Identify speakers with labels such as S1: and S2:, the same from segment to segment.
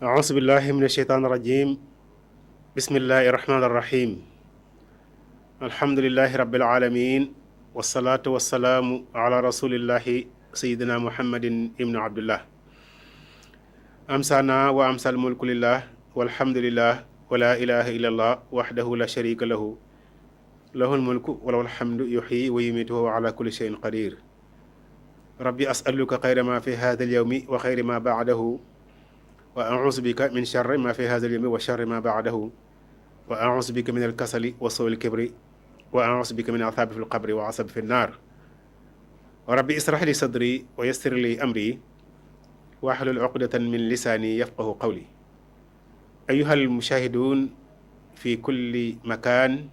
S1: auzu billahi min asheytaan irajim bismillahi irrahmani irrahim alhamdulilahi rabbil alamin wasalaatu wasalaamu ala rasulillahi sayidina muhammadin ibnu abdullah amsana wa amsal mulku lillah walhamdulillah wa la ilaha illa allah wahdahu la sharika lahu lahul mulku wa lahul hamdu yuhyi wa yumiitu wa ala kulli shay'in qadir rabbi as'aluka xayra ma fi hada al yawmi wa xayra ma ba'dahu wa a'uuzu bika min sharri ma fi haazal yawmi wa sharri ma ba'dahu wa a'uuzu bika min al-kasali wa suu'il kibri wa a'uuzu bika min adhaabi fil qabri wa azabi fin naar wa rabbi israh li sadri wa yassir li amri wahlul uqdatan min lisaani yafqahu qawli ayyuhal mushaahiduun fi kulli makaan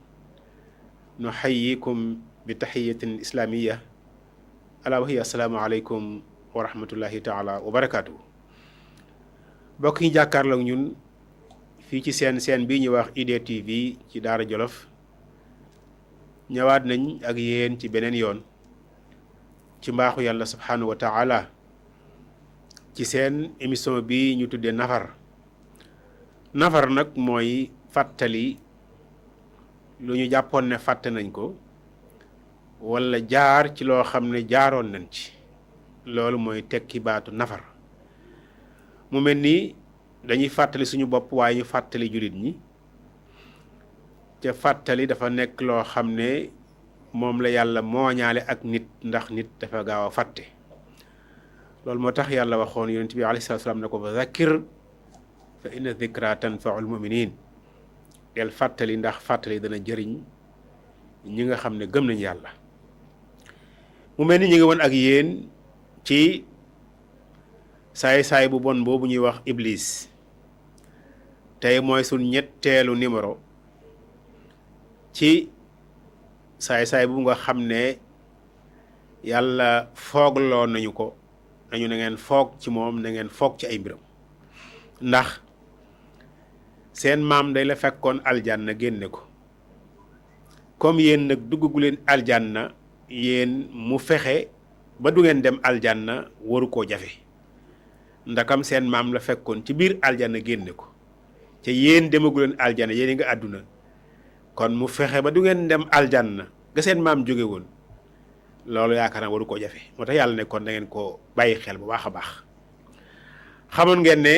S1: nuhayyikum bi tahiyyatin islaamiyya alaa wa hiya assalaamu aleykum wa rahmatullahi taala wa barakaatuh. mbokk yi jàkkaarloog ñun fii ci seen bii ñuy wax IDTV ci Daara Jolof ñëwaat nañ ak yéen ci beneen yoon ci mbaaxu yàlla subhaanahu wa taala ci seen émission bi ñu tuddee nafar nag mooy fàttali lu ñu jàppoon ne fàtte nañ ko walla jaar ci loo xam ne jaaroon nañ ci loolu mooy tekki baatu nafar. mu mel ni dañuy fàttali suñu bopp waaye ñu fàttali jullit ñi ca fàttali dafa nekk loo xam ne moom la yàlla mooñaale ak nit ndax nit dafa gaaw a fàtte loolu moo tax yàlla waxoon yonent bi alayhi salaatu salaam ne ko fa zakkir fa inna zikra tanfaul muminin del fàttali ndax fàttali dana jëriñ ñi nga xam ne gëm nañ yàlla. mu mel ni ñu ngi woon ak yéen ci saay-saay bu bon boobu ñuy wax iblis tey mooy suñ ñetteelu numéro ci saay-saay bu nga xam ne yàlla foogloo nañu ko nañu na ngeen foog ci moom na ngeen foog ci ay mbiram ndax seen maam day la fekkoon aljanna génne ko comme yéen nag duggagu leen aljanna yéen mu fexe ba du ngeen dem aljanna waru koo jafe ndakam seen maam la fekkoon ci biir aljana génne ko ca yéen demagu leen aljana yéen nga àdduna kon mu fexe ba du ngeen dem aljanna ga seen maam jóge woon loolu yaakaar naa waru koo jafe moo tax yàlla ne kon da ngeen koo bàyyi xel bu baax a baax. xamoon ngeen ne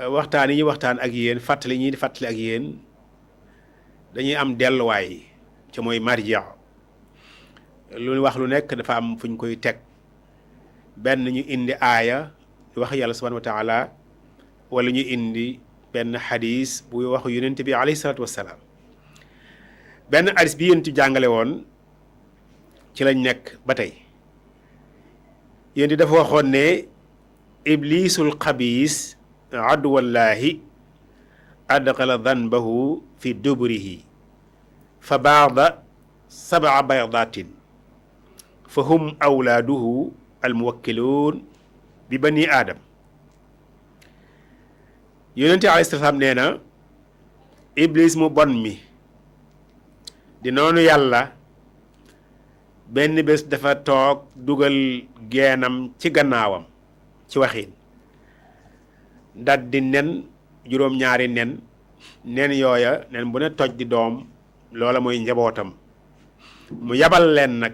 S1: waxtaan yi ñuy waxtaan ak yéen fàttali ñi di fàttali ak yéen dañuy am delluwaay ca mooy marja lu wax lu nekk dafa am fu ñu koy teg. benn ñu indi aaya wax yàlla subhanahu wa taala wala ñu indi benn xadis bu wax yonent bi alayhi salaatu wassalaam benn xadis bi yonent jàngale woon ci lañ nekk ba tey yonent dafa waxoon ne iblisul xabiis aduwallaahi adxala danbahu fi duburihi fa baada sab'a baydatin fa hum awlaaduhu almuwakkiluun bi bani aadam yonente alayhi salaam nee na iblis mu bon mi di noonu yàlla benn bés dafa toog dugal geenam ci gannaawam ci waxiin dat di nen juróom-ñaari nen yooya nen bu ne toj di doom loola mooy njabootam mu yabal leen nag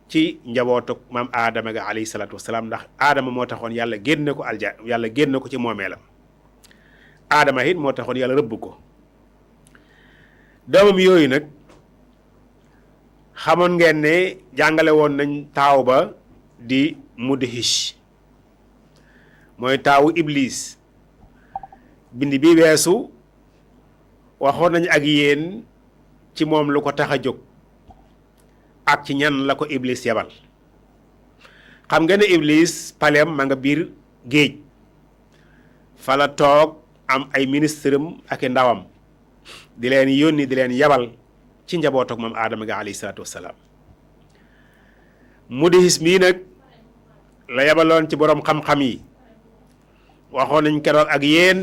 S1: ci njabootuk maam aadama ga alayhi salaatu wasalaam ndax aadama moo taxoon yàlla génne ko yàlla génne ko ci moomeelam aadama it moo taxoon yàlla rëbb ko doomam yooyu nag xamoon ngeen ne jàngale woon nañ taaw ba di mudhish mooy taawu iblis bind bi weesu waxoon nañ ak yéen ci moom lu ko tax a jóg ak ci ñan la ko iblis yebal xam nga ne iblis palem ma nga biir géej fa la toog am ay ministre am ak i ndawam di leen yónni di leen yebal ci njaboot ak moom aadama ga alayhi salaatu wassalaam mudhis mii nag la yebaloon ci boroom xam-xam yi waxoon nañ keroog ak yéen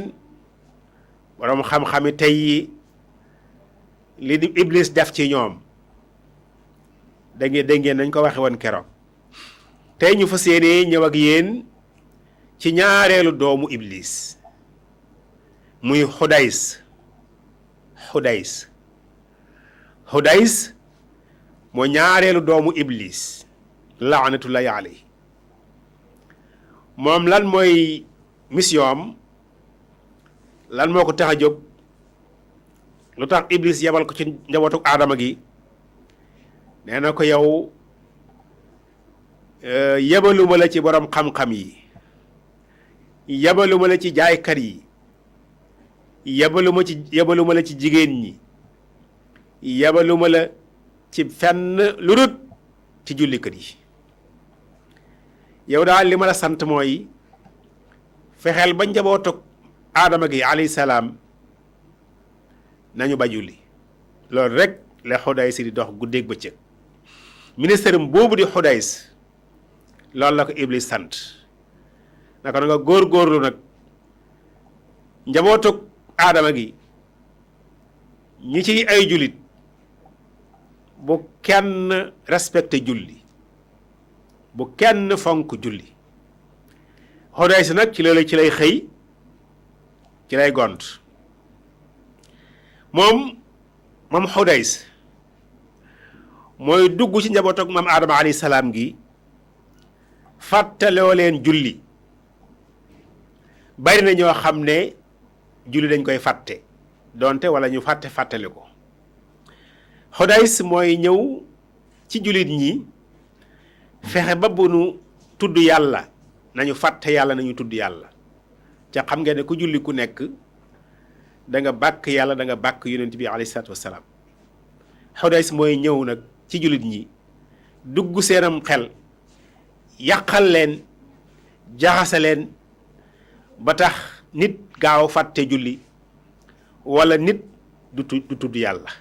S1: boroom xam-xami tey yi li di iblis def ci ñoom dégg ngeen nañ ko waxe woon keroog tey ñu fas yéene ñëw ak yéen ci ñaareelu doomu iblis muy Xudays moo ñaareelu doomu iblis laanatullahi alayhi moom lan mooy mission am lan moo ko tax a jóg lu tax iblis yebal ko ci njabootu aadama gi nee na ko yow yebaluma la ci borom xam-xam yi yebaluma la ci jaaykat yi yebaluma la ci jigéen ñi yebaluma la ci fenn lu dul ci jullikat yi yow daal li ma la sant mooy fexeel ba njabootu aadama gi alayhi salaam nañu ba julli loolu rek la Xudays di dox guddeeg bëccëg ministère boobu di Xudays loolu la ko iblis sant naka na nga góor-góorlu nag njabootu aadama gi ñi ci ay jullit bu kenn respecté julli bu kenn fonk julli Xudays nag ci loolu ci lay xëy ci lay gont moom Xudays mooy dugg ci njaboot ak maam Adama alayhi salaam gi fàttaloo leen julli bari na ñoo xam ne julli dañ koy fàtte donte wala ñu fàttali ko Xudays mooy ñëw ci jullit ñi fexe ba bu nu tudd yàlla nañu fàtte yàlla nañu tudd yàlla ca xam ngeen ne ku julli ku nekk da nga bàkk yàlla da nga bàkk yonent bi alayhi salaatu wassalaam Xudays mooy ñëw nag ci jullit ñi dugg seenam xel yàqal leen jaxase leen ba tax nit gaaw fàtte julli wala nit du tudd yàlla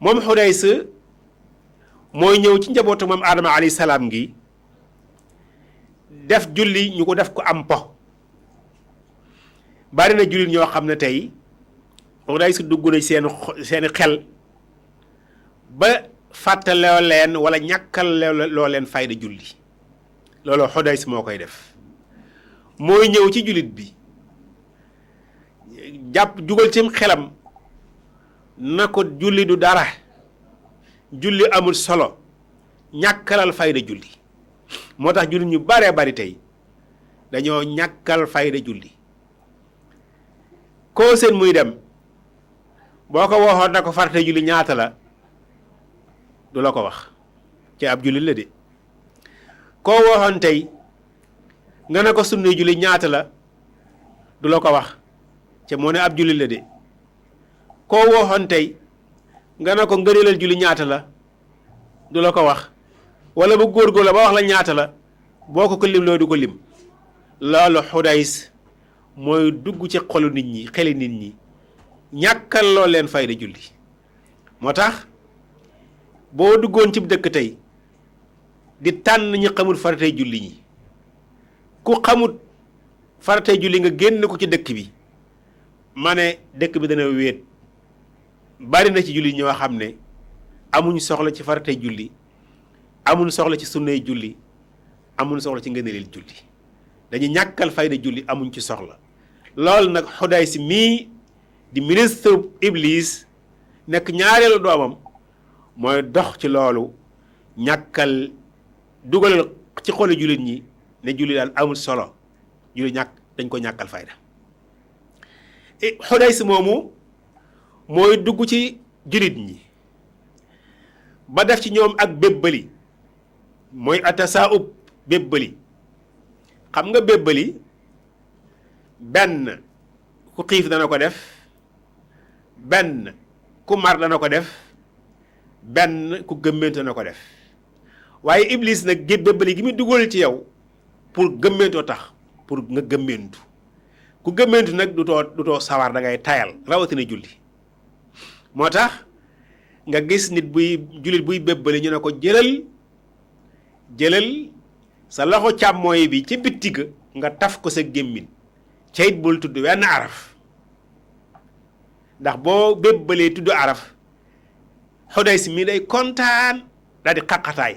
S1: moom Xudays mooy ñëw ci njabootu moom Adama alayhi salaam gi def julli ñu ko def ko am po bari na jullit ñoo xam ne tey Xudays dugg na seeni xel ba fàttaloo leen wala ñàkkal loo leen fayda julli loolu Xudays moo koy def mooy ñëw ci jullit bi jugal cim xelam na ko julli du dara julli amul solo ñàkkalal fayda julli moo tax jullit ñu baree bari tey dañoo ñàkkal fayda julli koo seen muy dem boo ko waxoon na ko farate julli ñaata la du la ko wax ci ab jullit la de koo waxoon tey nga ne ko sunna julli ñaata la du la ko wax ci moo ne ab jullit la de koo waxoon tey nga ne ko ngëneelal julli ñaata la du la ko wax wala bu góorgóorlu ba wax la ñaata la boo ko lim loo du ko lim loolu Xudays mooy dugg ci xolu nit ñi xeli nit ñi ñàkkal loo leen fayda julli moo tax boo duggoon ci dëkk tey di tànn ñi xamul faratay julli ñi ku xamut faratay julli nga génn ko ci dëkk bi ma ne dëkk bi dana wéet bari na ci julli ñoo xam ne amuñ soxla ci faratay julli amuñ soxla ci sunnay julli amuñ soxla ci ngëneelil julli dañuy ñàkkal fayda julli amuñ ci soxla loolu nag Xudays mii di ministre Iblis nekk ñaareelu doomam mooy dox ci loolu ñàkkal dugalal ci xolu jullit ñi ne julli daal amul solo julli dañ ko ñàkkal fayda Xudays moomu mooy dugg ci jullit ñi ba def ci ñoom ak bébbali mooy atasaub bébbali xam nga bébbali benn ku xiif dana ko def benn ku mar dana ko def benn ku gëmmentu dana ko def waaye Iblis nag bébbali gi muy dugal ci yow pour gëmmentoo tax pour nga gëmmentu ku gëmmentu nag du too sawar da ngay tayal rawatina julli moo tax nga gis nit jullit buy bébbali ñu ne ko jëlal sa loxo càmmooy bi ci bitti ga nga taf ko sa gémmin ca it bul tudd wenn araf ndax boo bébbalee tudd araf Xudays mi day kontaan daal di xaqataay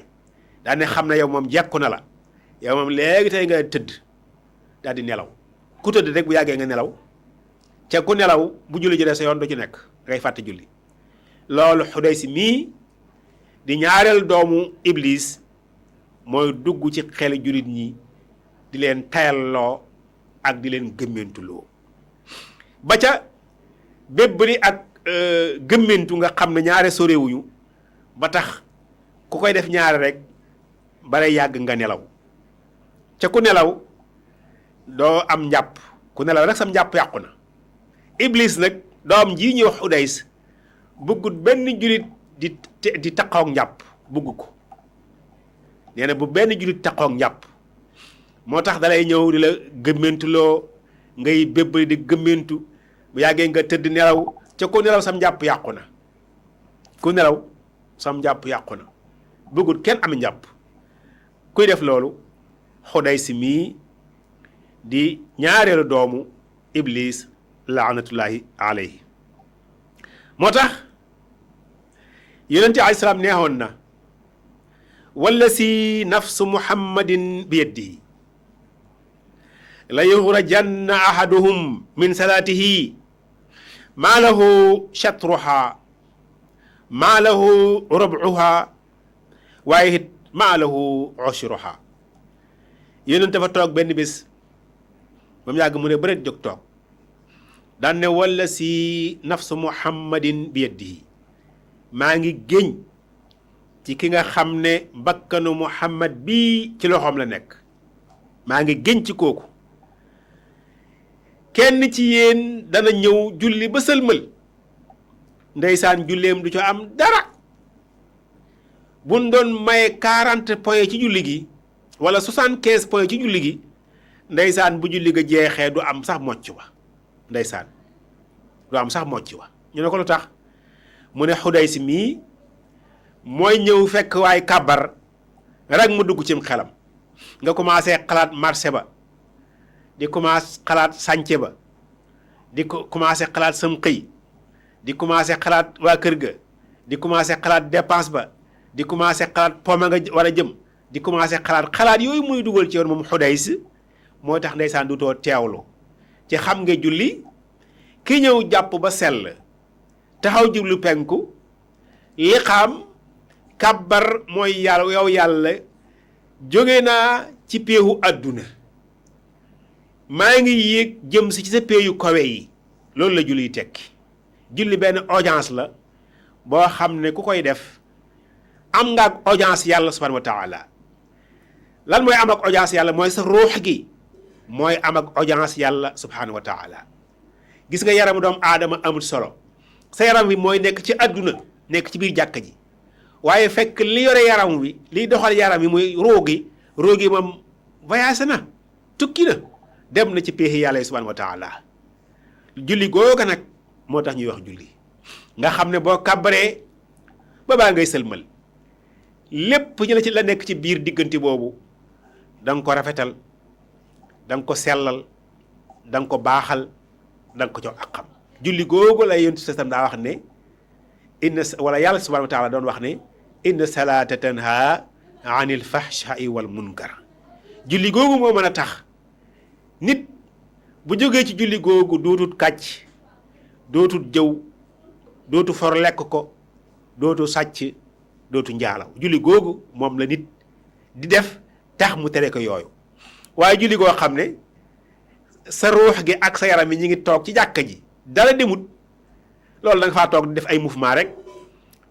S1: daal ne xam na yow moom jekku na la yow moom léegi tey nga tëdd daal di nelaw ku tëdd rek bu yàggee nga nelaw ca ku nelaw bu julli jotee sa yoon du ci nekk ngay fàtte julli loolu Xudays mii di ñaareel doomu Iblis mooy dugg ci xel jullit ñi di leen tayalloo ak di leen gëmmentuloo ba ca bébbali ak gëmmentu nga xam ne ñaare sorewuñu ba tax ku koy def ñaare rek bare yàgg nga nelaw ca ku nelaw doo am njàpp ku nelaw rek sam njàpp yàqu na Iblis nag doom ji ñuy wax Xudays bëggut benn jullit di taqoog njàpp bëgg ko nee na bu benn jullit taqoog njàpp moo tax dalay ñëw di la gëmmentuloo ngay bébbali di gëmmentu bu yàggee nga tëdd nelaw ca ku nelaw sam njàpp yàqu na ku nelaw sam njàpp yàqu na bëggut kenn am njàpp kuy def loolu Xudays mii di ñaareelu doomu Iblis laanatullahi alayhi moo tax yonente alayhi salaam neexoon na wala si nafsu muhammadin bi yadihi la yuxrajanna ahaduhum min salaatihi maa lahu shatruha maa lahu rubcuha waaye it maa lahu ushruha yonent dafa toog benn bés ba mu yàgg mu ne bëreet jóg toog daan ne wala si nafsu muhammadin bi yadihi maa ngi géñ ci ki nga xam ne bakkanu muhammad bii ci loxoom la nekk maa ngi géñ ci kooku kenn ci yéen dana ñëw julli ba sëlmal ndeysaan julleem du ci am dara buñ doon maye 40 points ci julli gi wala 75 points ci julli gi ndeysaan bu julli ga jeexee du am sax mocc wa ndeysaan du am sax mocc wa ñu ne ko lu tax mu ne Xudays mii mooy ñëw fekk waay kàbbar rek mu dugg cim xelam nga commencé xalaat marché ba di commencé xalaat sànce ba di commencé xalaat sam xëy di commencé xalaat waa kër ga di commencé xalaat dépense ba di commencé xalaat poma nga war a jëm di commencé xalaat yooyu muy dugal ci yoon moom Xudays moo tax ndeysaan du too teewlu ci xam nga julli ki ñëw jàpp ba sell taxaw jublu penku liqaam kàbbar mooy yàlla yow yàlla jóge naa ci péewu àdduna maa ngi yéeg jëm si ci sa péeyu kawe yi loolu la julli tekki julli benn audience la boo xam ne ku koy def am nga ak audience yàlla subhanahu wa taala lan mooy am ak audience yàlla mooy sa ruux gi mooy am ak audience yàlla subhanahu wa taala gis nga yaramu doomu aadama amul solo sa yaram wi mooy nekk ci àdduna nekk ci biir jàkka ji waaye fekk li yore yaram wi liy doxal yaram wi muy roogi moom voyagé na tukki na dem na ci péexi yàlla subhanahu wa taala julli googa nag moo tax ñuy wax julli nga xam ne boo kàbbaree ba baa ngay sëlmal lépp ñu la ci la nekk ci biir diggante boobu da nga ko rafetal da nga ko sellal da nga ko baaxal da nga ko jox ak xam julli googu la yonent sallam daa wax ne wala yàlla subhanahu wa taala doon wax ne inna salaata tanha anil fahshai wal munkar julli googu moo mën a tax nit bu jógee ci julli googu dootut kàcc dootut jëw dootu for lekk ko dootu sàcc dootu njaalaw julli googu moom la nit di def tax mu tere ko yooyu waaye julli goo xam ne sa ruux gi ak sa yaram yi ñu ngi toog ci jàkka ji dara demut loolu da nga faa toog di def ay mouvement rek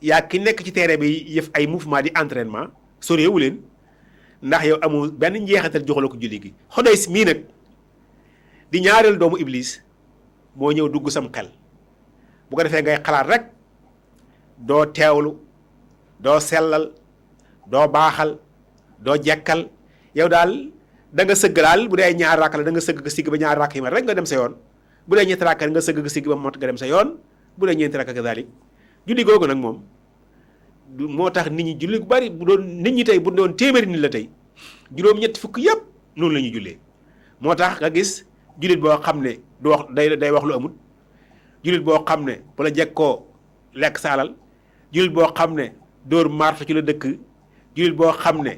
S1: yaa ki nekk ci terrain bi yëf ay mouvement di entraînement soreewu leen ndax yow amul benn njeexital joxala ko julli gi Xudays mii nag di ñaareel doomu Iblis moo ñëw dugg sam xel bu ko defee ngay xalaat rek doo teewlu doo sellal doo baaxal doo jekkal yow daal da nga sëgg daal bu dee ñaar rakk la da nga sëgg ga sigg ba ñaar rakk yi ma rek nga dem sa yoon bu dee ñetti rakk nga sëgg ga sigg ba mot nga dem sa yoon bu dee ñeenti rakk kazalik julli googu nag moom moo tax nit ñi julli gu bari bu doon nit ñi tey bu doon téeméeri nit la tey juróom-ñetti fukk yëpp noonu la ñuy jullee moo tax nga gis jullit boo xam ne du wax day wax lu amut jullit boo xam ne bu la jekkoo lekk sa alal jullit boo xam ne dóor marto ci la dëkk jullit boo xam ne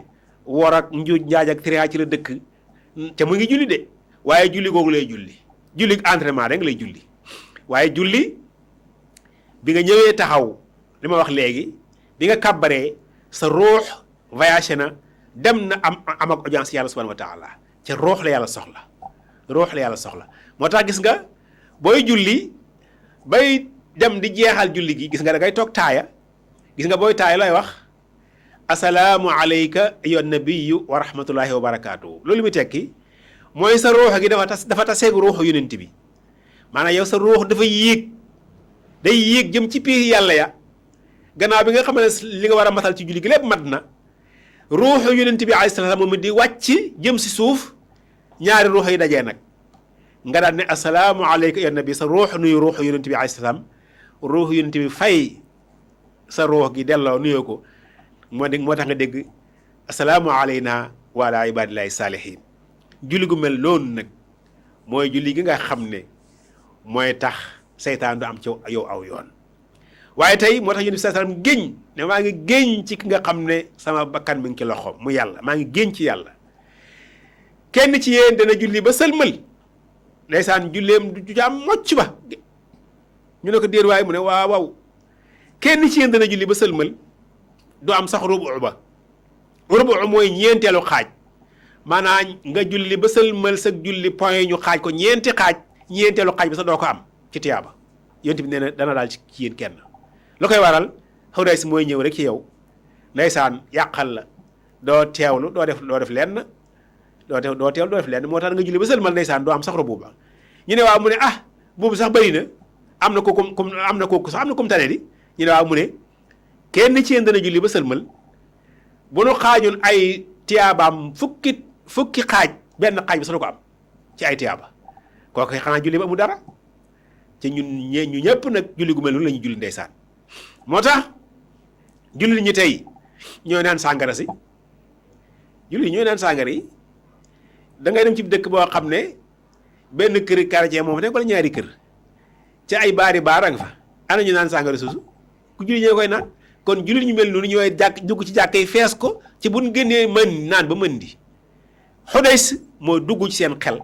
S1: wor ak njuuj njaaj ak trian ci la dëkk te mu ngi julli de waaye julli googu lay julli julli entraînement rek lay julli waaye julli bi nga ñëwee taxaw li ma wax léegi bi nga kàbbaree sa ruux voyagé na dem na am ak audience yàlla subhanahu wa taala ca ruux la yàlla soxla ruux la yàlla soxla moo tax gis nga booy julli bay dem di jeexal julli gi gis nga da ngay toog taaya gis nga booy taaya looy wax asalaamu alayka ayyuhan nabiyyu wa rahmatullahi wa barakaatuhu loolu muy tekki mooy sa ruux gi dafa taseeg ruuxu yonent bi maanaam yow sa ruux dafa yéeg day yéeg jëm ci piir yàlla ya gannaaw bi nga xam ne li nga war a matal ci julli gi lépp mat na ruuxu yonent bi alayhi salaam moom di wàcc jëm si suuf ñaari ruux yi dajee nag nga daan ne asalaamu alayka ya nabi sa ruux nuyu ruuxu yonent bi alayhi salaam ruuxu yonent bi fay sa ruux gi delloo nuyoo ko moo tax nga dégg asalaamu alayna wa ala ibadillahi saalihin julli gu mel noonu nag mooy julli gi nga xam ne mooy tax seytaan du am ci yow aw yoon waaye tey moo tax yonent bi sallallahu alayhi wasallam géñ ne maa ngi géñ ci ki nga xam ne sama bakkan mi ngi ci loxoom mu yàlla maa ngi géñ ci yàlla kenn ci yéen dana julli ba sëlmal ndeysaan julleem du ci am mocc ba ñu ne ko déer waaye mu ne waaw waaw kenn ci yéen dana julli ba sëlmal du am sax rubu ba rubu mooy ñeenteelu xaaj maanaam nga julli ba sëlmal sa julli point ñu xaaj ko ñeenti xaaj ñeenteelu xaaj bi sax doo ko am ci tiyaaba yonent bi nee na dana daal ci yéen kenn lu koy waral xawday si mooy ñëw rek ci yow ndeysaan yàqal la doo teewlu doo def lenn doo teewlu doo def lenn moo tax nga julli ba sëlmal ndeysaan doo am sax rubu ba ñu ne waaw mu ne ah boobu sax bëri na am na ko comme am na kooku sax am na comme tane di ñu ne waaw mu ne kenn ci yéen dana julli ba sëlmal bu nu xaajoon ay tiyaabaam fukki xaaj benn xaaj bi sax du ko am ci ay tiyaaba kooku xanaa julli ba mu dara te ñu ñëpp nag julli gu mel noonu la ñuy julli ndeysaan moo tax julli ñi tey ñooy naan sàngara si julli ñooy naan sàngara yi da ngay dem ci dëkk boo xam ne benn kër quartier moom nekk wala ñaari kër ci ay baari baara nga fa ana ñu naan sàngara suusu ku julli ñoo koy naan kon julli ñu mel noonu ñooy dugg ci jàkk yi fees ko ci buñ génnee mën naan ba mën di Xudays moo dugg ci seen xel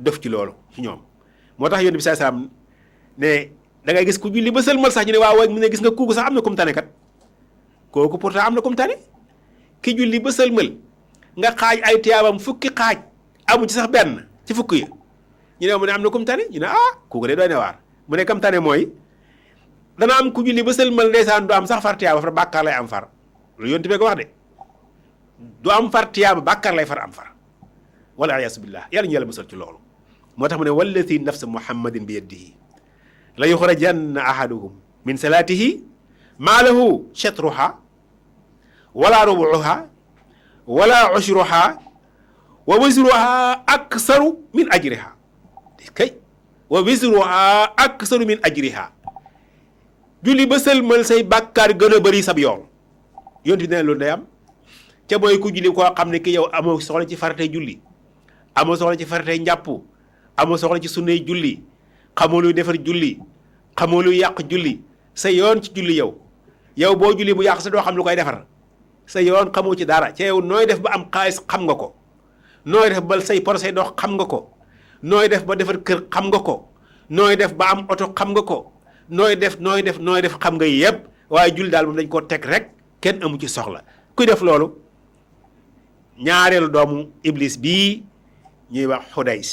S1: def ci loolu ci ñoom moo tax yonent bi sallallahu alayhi wasallam ne da ngay gis ku julli ba sëlmal sax ñu ne waaw waaye mu ne gis nga kooku sax am na kum tane kat kooku pourtant am na kum tane ki julli ba sëlmal nga xaaj ay tiyaabam fukki xaaj amu ci sax benn ci fukk yi ñu ne mu ne am na kum tane ñu ne ah kooku de doy na waar mu ne kam tane mooy dana am ku julli ba sëlmal ndeysaan du am sax far tiyaaba far bàkkaar lay am far loolu yonent bi ko wax de du am far tiyaaba bàkkaar lay far am far wala iyaasu billah yàlla ñu yàlla musal ci loolu moo tax mu ne wallati nafsa muhammadin bi yadihi la yuxrajanna ahaduhum min salaatihi maa lahu shatruha wala rubuha wala ushruha wa wisruha aksaru min ajriha kay wa wisruha aksaru min ajriha julli ba sëlmal say bàkkaar gën a bëri sab yoon yonent bi ne loolu day am ca mooy ku julli koo xam ne ki yow amoo soxla ci faratay julli amoo soxla ci faratay njàpp amoo soxla ci sunnay julli xamoo luy defar julli xamoo luy yàq julli sa yoon ci julli yow boo julli mu yàq sa doo xam lu koy defar sa yoon xamoo ci dara ca yow nooy def ba am xaalis xam nga ko nooy def ba say procès dox xam nga ko nooy def ba defar kër xam nga ko nooy def ba am oto xam nga ko nooy def xam nga yëpp waaye julli daal moom dañ koo teg rek kenn amu ci soxla kuy def loolu ñaareelu doomu iblis bii ñuy wax Xudays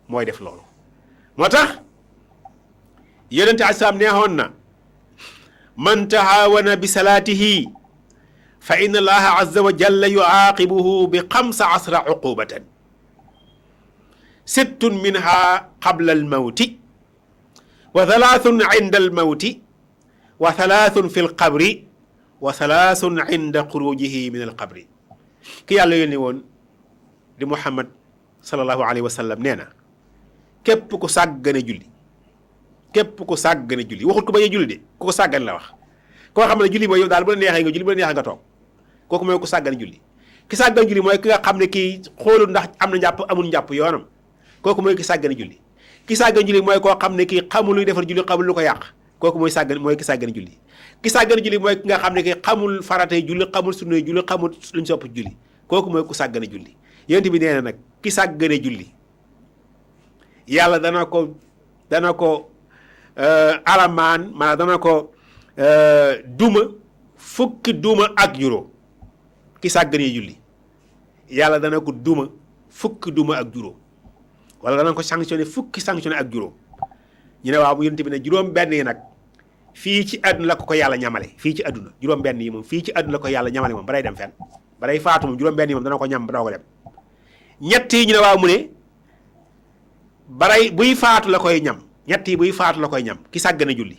S1: mooy def loolu moo tax yonente alayhi salaam neexoon na man tahawana bi salaatihi fa inna allaha azza wa jalla yuaqibuhu bi 15 uqubatan sittun minha qabla almawti wa 3 inda almawti wa 3 fi alqabri wa 3 inda xurujihi min alqabri ki yàlla yónni woon di Muhammad sallallahu alayhi wa sallam nee na képp ku sàggane julli waxut ko bañ a julli de ku ko sàggane la wax koo xam ne julli mooy yow daal bu la neexee nga julli bu la neexee nga toog kooku mooy ku sàggane julli ki sàggane julli mooy ki nga xam ne kii xoolul ndax am na njàpp amul njàpp yoonam kooku mooy ki sàggane julli ki sàggane julli mooy koo xam ne kii xamul luy defar julli xamul lu ko yàq kooku mooy ki sàggane julli ki sàggane julli mooy ki nga xam ne kii xamul faratay julli xamul sunnay julli xamul luñ sopp julli kooku mooy ku sàggane julli yonent bi nee na nag ki sàggane julli yàlla dana ko alamaan maanaam dana ko duma fukki duma ak juróom ki sàgganee julli yàlla dana ko duma fukki duma ak juróom wala dana ko sanctionné fukki sanctionné ak juróom ñu ne waaw yonent bi ne juróom benn yi nag fii ci àdduna la ko yàlla ñamale fii ci àdduna juróom benn yi moom fii ci àdduna la ko yàlla ñamale moom ba day dem fenn ba day faatu moom juróom benn yi moom dana ko ñam ba doo ko dem ñett yi ñu ne waaw mu ne baray buy faatu la koy ñam ñett yi buy faatu la koy ñam ki sàggane julli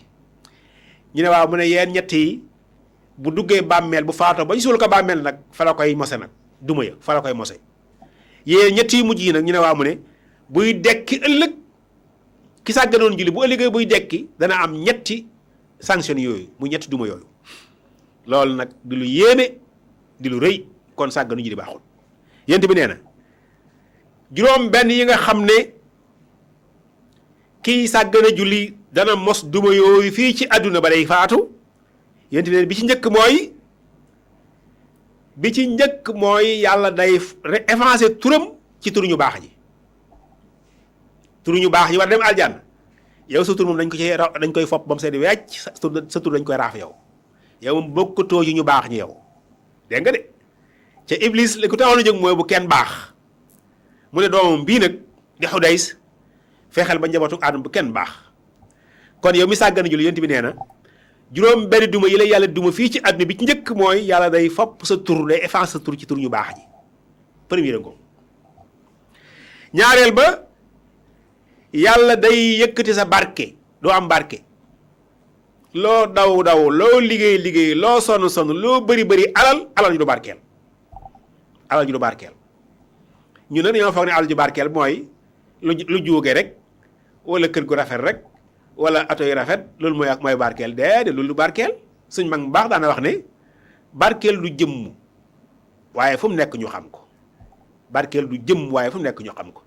S1: ñu ne waaw mu ne yéen ñett yi bu duggee bàmmeel bu faatoo ba ñu suul ko bàmmeel nag fa la koy mose nag duma ya fa la koy mose yéen ñett yi mujj yi nag ñu ne waaw mu ne buy dekki ëllëg ki sàgganoon julli bu ëllëgee buy dekki dana am ñetti sanction yooyu mu ñetti duma yooyu loolu nag di lu yéeme di lu rëy kon sàgganu julli baaxul yent bi nee na juróom benn yi nga xam ne kii sàggana julli dana mos duma yooyu fii ci àdduna ba day faatu yent bi nee na bi ci njëkk mooy yàlla day effacer turam ci turu ñu baax ji turu ñu baax ñi war dem aljanna yow sa tur moom dañ koy fopp ba mu seeti wecc sa tur dañ koy raaf yow moom bokkatoo yu ñu baax ñi yow dégg nga de ca Iblis li ko taxoon a jóg mooy bu kenn baax mu ne doomam bii nag di Xudays fexeel ba njabootu Aadama bu kenn baax kon yow mi sàggana julli yonent bi nee na juróom benn duma yi la yàlla duma fii ci àdduna bi ci njëkk mooy yàlla day fopp sa tur day effacer sa tur ci tur ñu baax ñi premier ko ñaareel ba yàlla day yëkkati sa barke doo am barke loo daw loo liggéey loo sonn loo bëri alal ju du barkeel alal ju du barkeel ñu ne dañoo foog ne alal ju barkeel mooy lu jóge rek wala kër gu rafet rek wala ato yu rafet loolu mooy barkeel déedéet loolu du barkeel suñ mag bu baax daana wax ne barkeel du jëmm waaye fu mu nekk ñu xam ko barkeel du jëmm waaye fu mu nekk ñu xam ko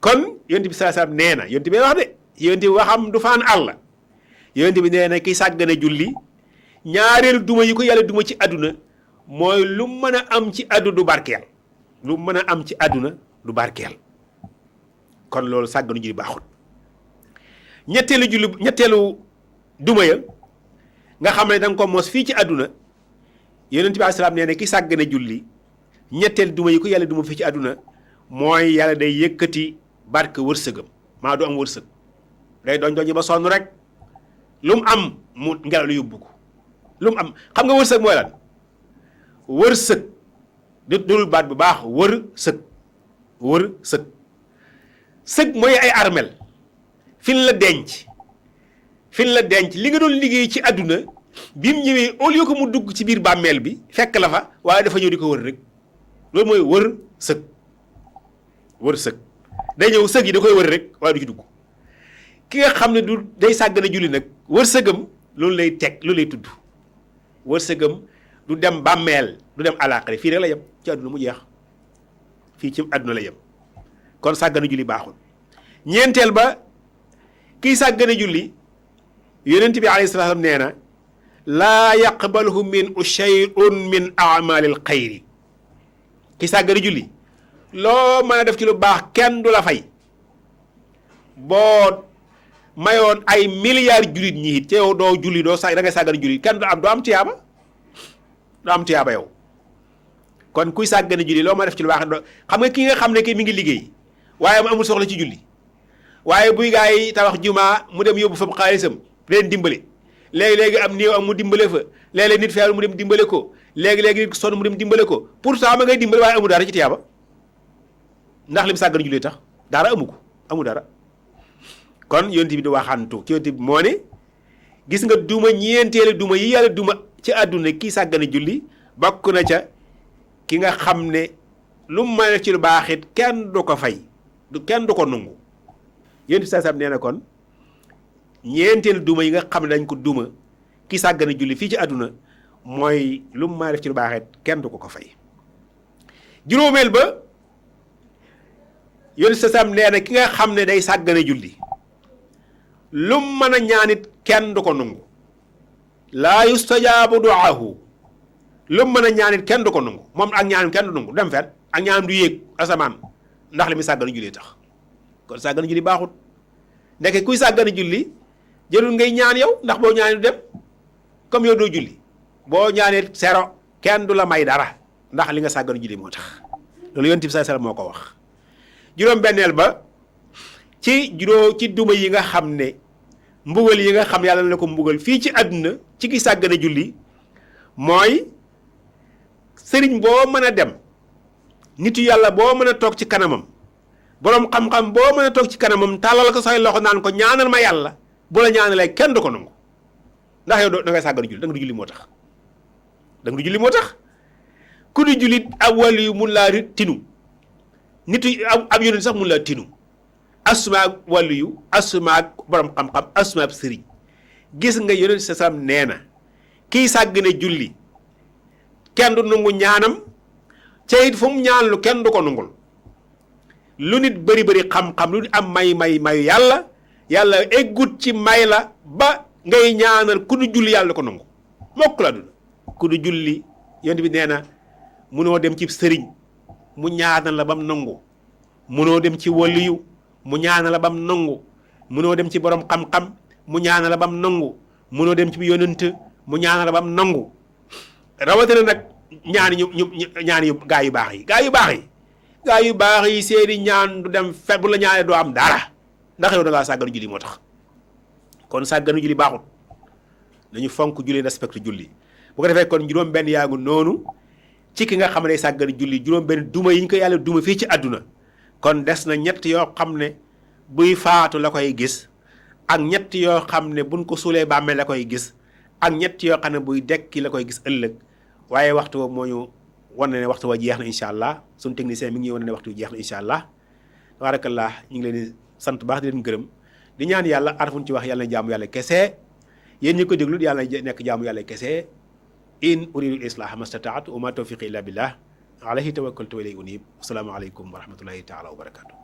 S1: kon yonent bi sallallahu alayhi wasallam nee na yonent bi wax de yonent bi waxam du faan àll yonent bi nee na ki sàggane julli ñaareelu duma yi ko yàlla duma ci àdduna mooy lu mën a am ci àdduna du barkeel lu mën a am ci àdduna du barkeel kon loolu sàgganu julli baaxul ñetteelu duma ya nga xam ne da nga ko mos fii ci àdduna yonent bi alayhi salaam nee na ki sàggane julli ñetteel duma yi ko yàlla duma fii ci àdduna mooy yàlla day yëkkati barke wërsëgam maa du am wërsëg day doñ ba sonn rek lu mu am mu ngelaw lu yóbbu ko lu mu am xam nga wërsëg mooy lan wërsëg dul baat bu baax sëg mooy ay armel fin la denc li nga doon liggéey ci àdduna bi mu ñëwee au lieu que mu dugg ci biir bàmmeel bi fekk la fa waaye dafa ñëw di ko wër rek loolu mooy wërsëg day ñëw sëg yi da koy wër rek waaye du ci dugg ki nga xam ne du day sàggana julli nag wërsëgam loolu lay tudd wërsëgam du dem bàmmeel du dem àllaaxira fii rek la yem ci àdduna mu jeex fii ci àdduna la yem kon sàggana julli baaxul ñeenteel ba kiy sàggana julli yonent bi alayhi salaam nee na laa yaqbaluhu minhu shay'un min a'malil xayri ki sàggana julli loo mën a def ci lu baax kenn du la fay boo mayoon ay milliards jullit ñi it te yow doo julli da ngay sàggana julli kenn doo am tiyaaba yow kon kuy sàggana julli loo mën a def ci lu baax xam nga ki nga xam ne ki mi ngi liggéey waaye mu amul soxla ci julli waaye buy gaa yi tabax jumaa mu dem yóbbu fa xaalisam leen dimbale léegi-léegi am néew am mu dimbale fa léeg-léeg nit feebar mu dem dimbale ko léegi-léegi nit sonn mu dem dimbale ko pourtant ma ngay dimbale waaye amul dara ci tiyaaba ndax lim sàggana julli tax dara amul dara kon yonent bi di waxantu ci yonent bi moo ne gis nga duma ñeenteelu duma yi yàlla duma ci àdduna kii sàggana julli bokk na ca ki nga xam ne lu mu mën a def ci lu baax it kenn du ko fay kenn du ko nungu yonent bi saasam nee na kon ñeenteelu duma yi nga xam ne dañ ko duma ki sàggana julli fii ci àdduna mooy lu mu mën a def ci lu baax it kenn du ko fay juróomeel ba yonent saasam nee na ki nga xam ne day sàggana julli lu mu mën a ñaanit kenn du ko nungu laa yustajaabu duaahu lu mu mën a ñaanit kenn du ko nungu moom ak ñaanam kenn du nungu dem fen ak ñaanam du yéeg asamaan ndax li muy sàggana julli tax kon sàggana julli baaxut ndeke kuy sàggana julli jërul ngay ñaan yow ndax boo ñaanee du dem comme yow doo julli boo ñaanee sero kenn du la may dara ndax li nga sàggana julli moo tax loolu yonent bi sallallahu alayhi wasallam moo ko wax. juróom-benneel ba ci duma yi nga xam ne mbugal yi nga xam yàlla na ko mbugal fii ci àdduna ci ki sàggana julli mooy sëriñ boo mën a dem nitu yàlla boo mën a toog ci kanamam boroom xam-xam boo mën a toog ci kanamam tàllal ko say loxo naan ko ñaanal ma yàlla bu la ñaanalee kenn du ko nangu ndax yow da ngay sàggana julli da nga du julli moo tax da nga du julli moo tax ku di jullit ab wàllu yu mun laa tinu nitu ab yonent sax mun laa tinu asuma ak wàllu yu asuma ak borom xam-xam asuma ab sëriñ gis nga yonent sa sam nee na kiy sàggane julli kenn du nangu ñaanam ca it fu mu ñaan lu kenn du ko nangul lu nit bëri bëri xam-xam lu nit am mayu yàlla eggut ci may la ba ngay ñaanal ku du julli yàlla ko nangu mokk la duna ku du julli yonent bi nee na munoo dem ci sëriñ mu ñaanal la bam nangu munoo dem ci waliyu mu ñaanal la bam nangu munoo dem ci borom xam-xam mu ñaanal la bam nangu munoo dem ci yonent mu ñaanal la bam nangu rawatina nag ñaan yu gaa yu baax yi gaa yu baax yi seeni ñaan du dem fe bu la ñaanee doo am dara ndax yow da ngaa sàgganu julli moo tax kon sàgganu julli baaxut nañu fonk julli respecté julli bu ko defee kon juróom-benn yaa ngi noonu ci ki nga xam ne sàgganu julli juróom-benn duma yi ñu ko yàlla duma fii ci àdduna kon des na ñett yoo xam ne buy faatu la koy gis ak ñett yoo xam ne buñ ko suulee bàmmee la koy gis ak ñett yoo xam ne buy dekki la koy gis ëllëg waaye waxtu woowu moo ñu wan ne waxtu wa jeex na incha allah suñu technicien mi ngi wan ne waxtu jeex na incha allah tabarakallah ñu ngi leen di sant baax di leen gërëm di ñaan yàlla arafun ci wax yàlla na jaamu yàlla kese yéen ñi ko déglu yàlla na nekk jaamu yàlla kese in uridu islaha mastataatu wa ma tawfiqi illa billah alayhi tawakkaltu wa ilayhi unib assalaamu aleykum wa rahmatullahi taala wa barakatuh